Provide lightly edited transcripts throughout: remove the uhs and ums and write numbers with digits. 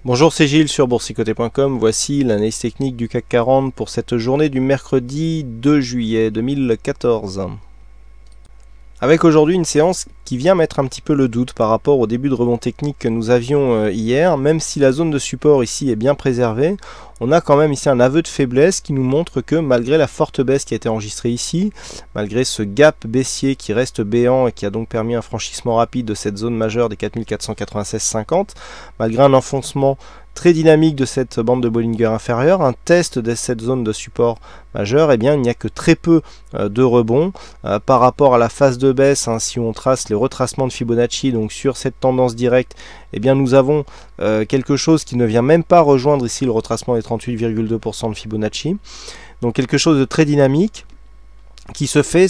Bonjour, c'est Gilles sur boursicoté.com. Voici l'analyse technique du CAC 40 pour cette journée du mercredi 2 juillet 2014. Avec aujourd'hui une séance qui vient mettre un petit peu le doute par rapport au début de rebond technique que nous avions hier. Même si la zone de support ici est bien préservée, on a quand même ici un aveu de faiblesse qui nous montre que malgré la forte baisse qui a été enregistrée ici, malgré ce gap baissier qui reste béant et qui a donc permis un franchissement rapide de cette zone majeure des 4496,50, malgré un enfoncement très dynamique de cette bande de Bollinger inférieure, un test de cette zone de support majeur, eh bien il n'y a que très peu de rebond par rapport à la phase de baisse. Si on trace les retracements de Fibonacci, donc sur cette tendance directe, eh bien nous avons quelque chose qui ne vient même pas rejoindre ici le retracement des 38,2% de Fibonacci, donc quelque chose de très dynamique qui se fait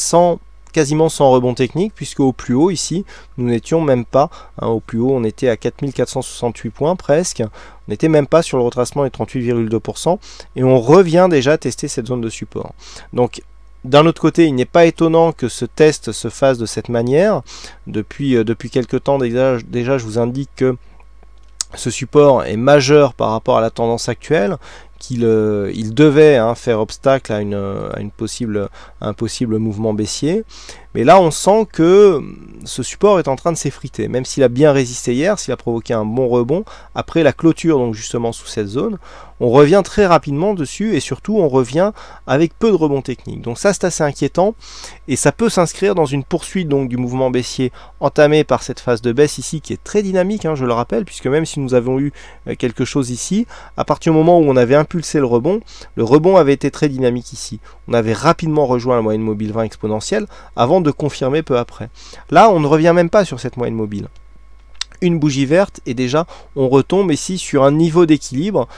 quasiment sans rebond technique, puisque au plus haut ici nous n'étions même pas, au plus haut on était à 4468 points presque, on n'était même pas sur le retracement des 38,2% et on revient déjà tester cette zone de support. Donc d'un autre côté, il n'est pas étonnant que ce test se fasse de cette manière. Depuis quelques temps déjà, je vous indique que ce support est majeur par rapport à la tendance actuelle, qu'il devait faire obstacle à un possible mouvement baissier. Mais là, on sent que ce support est en train de s'effriter. Même s'il a bien résisté hier, s'il a provoqué un bon rebond, après la clôture, donc justement sous cette zone, on revient très rapidement dessus et surtout on revient avec peu de rebond technique. Donc ça, c'est assez inquiétant et ça peut s'inscrire dans une poursuite donc du mouvement baissier entamé par cette phase de baisse ici qui est très dynamique, je le rappelle, puisque même si nous avons eu quelque chose ici, à partir du moment où on avait impulsé le rebond avait été très dynamique ici. On avait rapidement rejoint la moyenne mobile 20 exponentielle avant de confirmer peu après. Là, on ne revient même pas sur cette moyenne mobile. Une bougie verte et déjà on retombe ici sur un niveau d'équilibre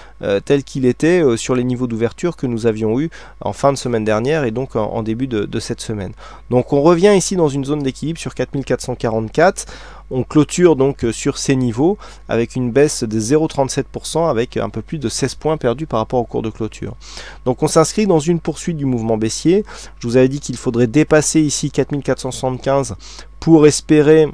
tel qu'il était sur les niveaux d'ouverture que nous avions eu en fin de semaine dernière et donc en début de cette semaine. Donc on revient ici dans une zone d'équilibre sur 4444. On clôture donc sur ces niveaux avec une baisse de 0,37% avec un peu plus de 16 points perdus par rapport au cours de clôture. Donc on s'inscrit dans une poursuite du mouvement baissier. Je vous avais dit qu'il faudrait dépasser ici 4475 pour espérer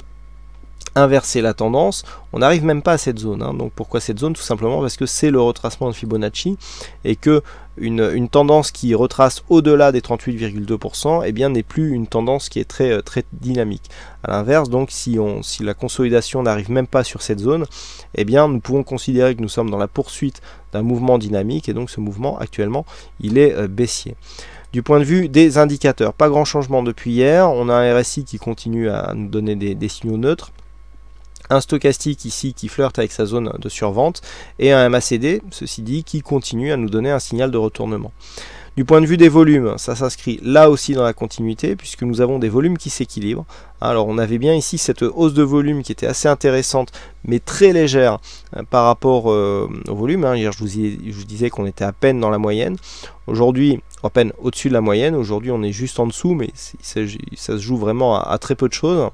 inverser la tendance. On n'arrive même pas à cette zone. Donc pourquoi cette zone? Tout simplement parce que c'est le retracement de Fibonacci et que une tendance qui retrace au-delà des 38,2% eh bien n'est plus une tendance qui est très dynamique. À l'inverse, donc si la consolidation n'arrive même pas sur cette zone, eh bien nous pouvons considérer que nous sommes dans la poursuite d'un mouvement dynamique et donc ce mouvement actuellement il est baissier. Du point de vue des indicateurs, pas grand changement depuis hier. On a un RSI qui continue à nous donner des signaux neutres, un stochastique ici qui flirte avec sa zone de survente et un MACD, ceci dit, qui continue à nous donner un signal de retournement. Du point de vue des volumes, ça s'inscrit là aussi dans la continuité puisque nous avons des volumes qui s'équilibrent. Alors on avait bien ici cette hausse de volume qui était assez intéressante mais très légère par rapport au volume. Hier je vous disais qu'on était à peine dans la moyenne. Aujourd'hui à peine au-dessus de la moyenne. Aujourd'hui on est juste en dessous mais ça se joue vraiment à très peu de choses.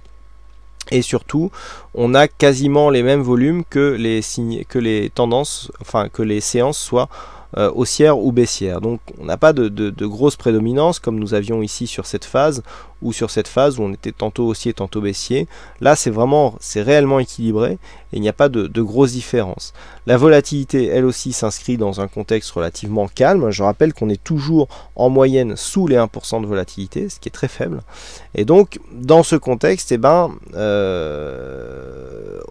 Et surtout, on a quasiment les mêmes volumes que les tendances, que les séances soient haussières ou baissières. Donc on n'a pas de grosse prédominance comme nous avions ici sur cette phase ou sur cette phase où on était tantôt haussier, tantôt baissier. Là c'est réellement équilibré et il n'y a pas de grosses différences. La volatilité elle aussi s'inscrit dans un contexte relativement calme. Je rappelle qu'on est toujours en moyenne sous les 1% de volatilité, ce qui est très faible. Et donc dans ce contexte,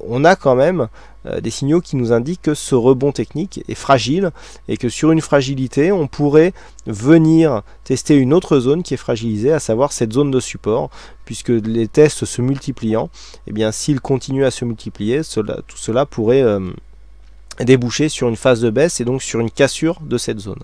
on a quand même des signaux qui nous indiquent que ce rebond technique est fragile et que sur une fragilité, on pourrait venir tester une autre zone qui est fragilisée, à savoir cette zone de support, puisque les tests se multipliant, eh bien s'ils continuent à se multiplier, tout cela pourrait déboucher sur une phase de baisse et donc sur une cassure de cette zone.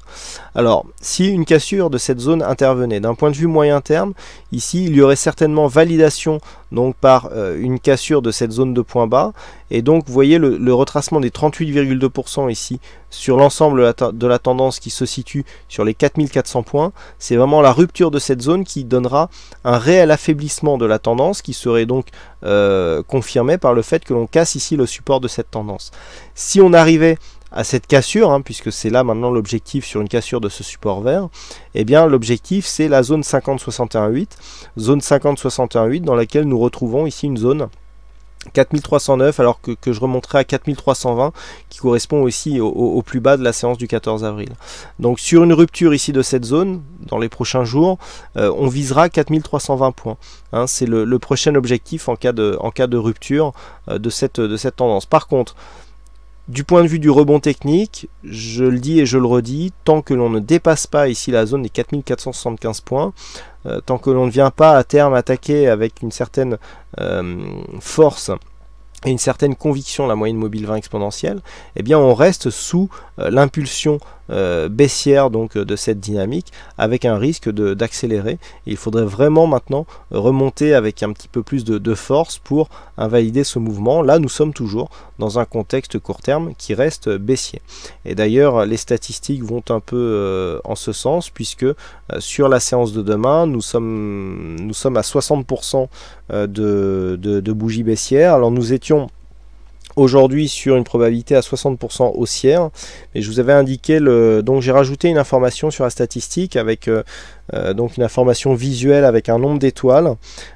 Alors si une cassure de cette zone intervenait d'un point de vue moyen terme, ici il y aurait certainement validation donc par une cassure de cette zone de point bas et donc vous voyez le retracement des 38,2% ici sur l'ensemble de la tendance qui se situe sur les 4400 points. C'est vraiment la rupture de cette zone qui donnera un réel affaiblissement de la tendance qui serait donc confirmé par le fait que l'on casse ici le support de cette tendance. Si on arrivait à cette cassure, puisque c'est là maintenant l'objectif sur une cassure de ce support vert, eh bien l'objectif c'est la zone 50-61-8, zone 50-61-8 dans laquelle nous retrouvons ici une zone 4309 alors que je remonterai à 4320 qui correspond aussi au plus bas de la séance du 14 avril. Donc sur une rupture ici de cette zone, dans les prochains jours, on visera 4320 points. Hein, c'est le prochain objectif en cas de rupture de cette tendance. Par contre, du point de vue du rebond technique, je le dis et je le redis, tant que l'on ne dépasse pas ici la zone des 4475 points, tant que l'on ne vient pas à terme attaquer avec une certaine force et une certaine conviction la moyenne mobile 20 exponentielle, eh bien on reste sous l'impulsion baissière donc de cette dynamique, avec un risque d'accélérer. Il faudrait vraiment maintenant remonter avec un petit peu plus de force pour invalider ce mouvement. Là nous sommes toujours dans un contexte court terme qui reste baissier. Et d'ailleurs les statistiques vont un peu en ce sens, puisque sur la séance de demain nous sommes à 60% de bougies baissières. Alors nous étions aujourd'hui sur une probabilité à 60% haussière, mais je vous avais indiqué donc j'ai rajouté une information sur la statistique avec donc une information visuelle avec un nombre d'étoiles.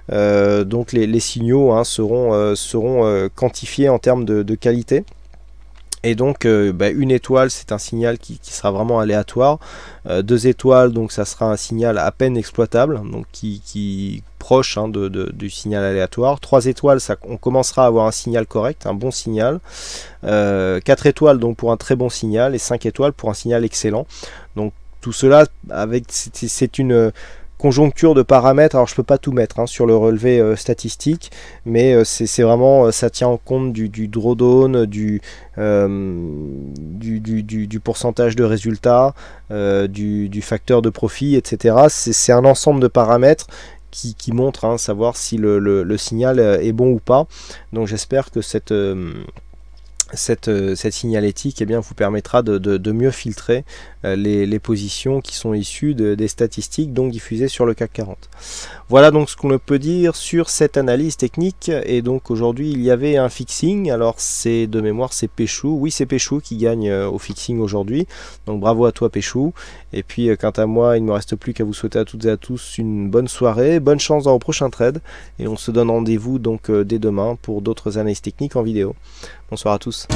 Donc les signaux hein, seront quantifiés en termes de qualité. Et donc une étoile c'est un signal qui sera vraiment aléatoire, 2 étoiles donc ça sera un signal à peine exploitable, donc qui proche hein, du signal aléatoire, 3 étoiles on commencera à avoir un signal correct, un bon signal, 4 étoiles donc pour un très bon signal, et 5 étoiles pour un signal excellent. Donc tout cela c'est une conjoncture de paramètres. Alors je peux pas tout mettre hein, sur le relevé statistique, mais c'est vraiment ça tient en compte du drawdown, du pourcentage de résultats, du facteur de profit, etc. C'est un ensemble de paramètres qui montrent hein, savoir si le signal est bon ou pas. Donc j'espère que cette signalétique eh bien, vous permettra de mieux filtrer les positions qui sont issues des statistiques donc diffusées sur le CAC 40. Voilà donc ce qu'on peut dire sur cette analyse technique. Et donc aujourd'hui il y avait un fixing. Alors c'est de mémoire c'est Péchou. Oui, c'est Péchou qui gagne au fixing aujourd'hui. Donc bravo à toi Péchou. Et puis quant à moi, il ne me reste plus qu'à vous souhaiter à toutes et à tous une bonne soirée, bonne chance dans vos prochains trades. Et on se donne rendez-vous donc dès demain pour d'autres analyses techniques en vidéo. Bonsoir à tous.